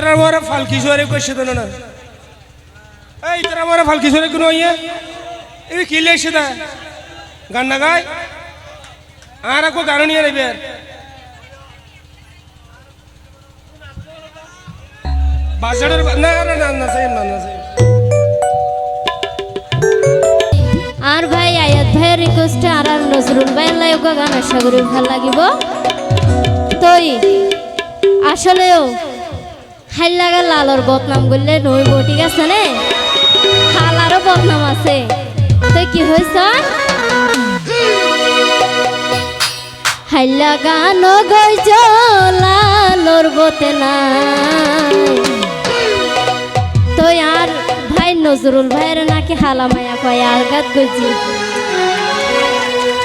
ইতারা মোরা ফালকি সরে কইছে তো না এই ইতারা মোরা ফালকি সরে কোন ইয়ে এই কি লেছে দা গান না গায় আর কো গান নিয়ে নেবে বাজারের না না না না সেই না না সেই আর ভাই আয়াত ভাইয়ের রিকোয়েস্টে আর নজরুল ভাইয়ের লাইগা গান আশা করি ভালো লাগিব তই আসলেও হাল লাগা লালর বদনাম করলে নইব ঠিক আছে নে হালারও বদনাম আছে তুই কি হইছ হাল লাগা নগইছ লালর বতে নাই তুই আর ভাই নজরুল ভাইয়ের নাকি হালা মায়া কয় আঘাত গজি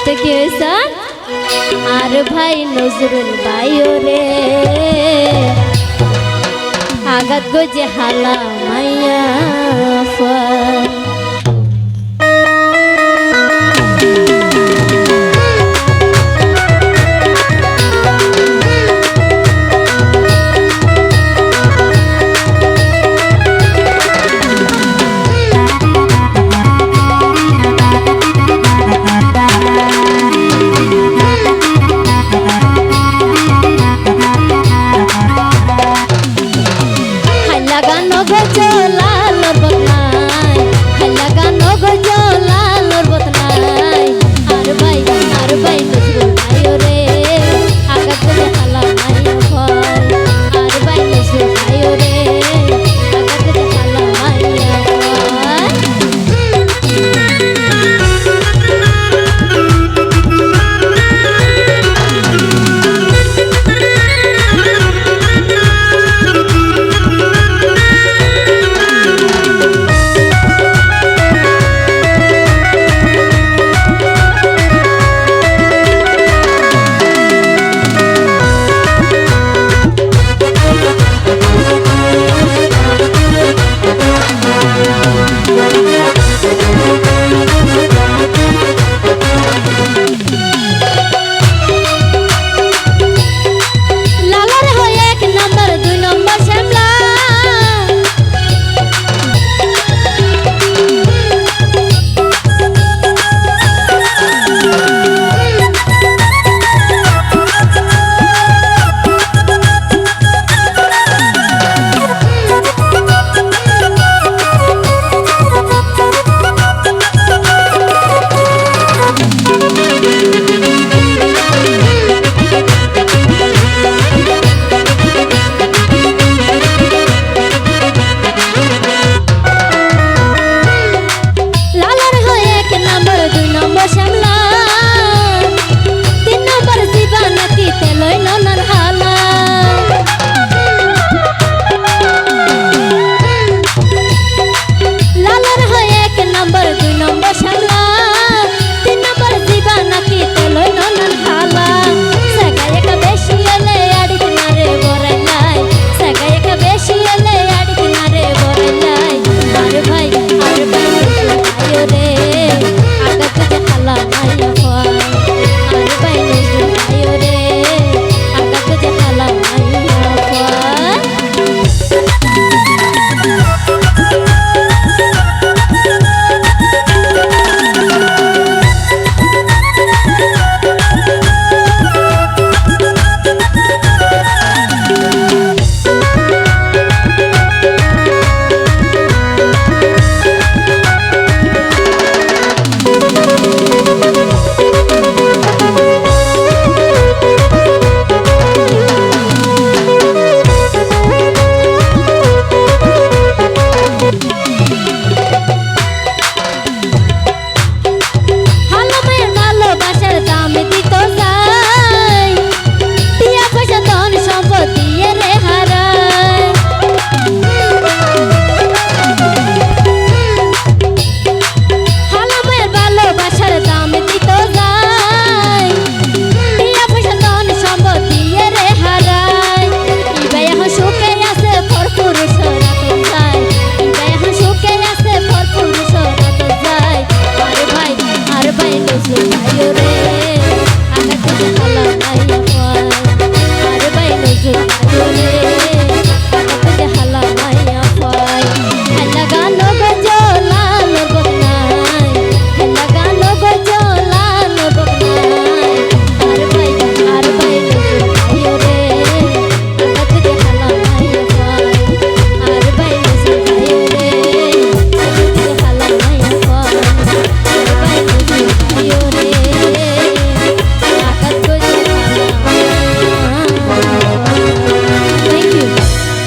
তুই কি হইছ আর ভাই নজরুল ভাইও রে আঘাত গজে হালা মাইয়া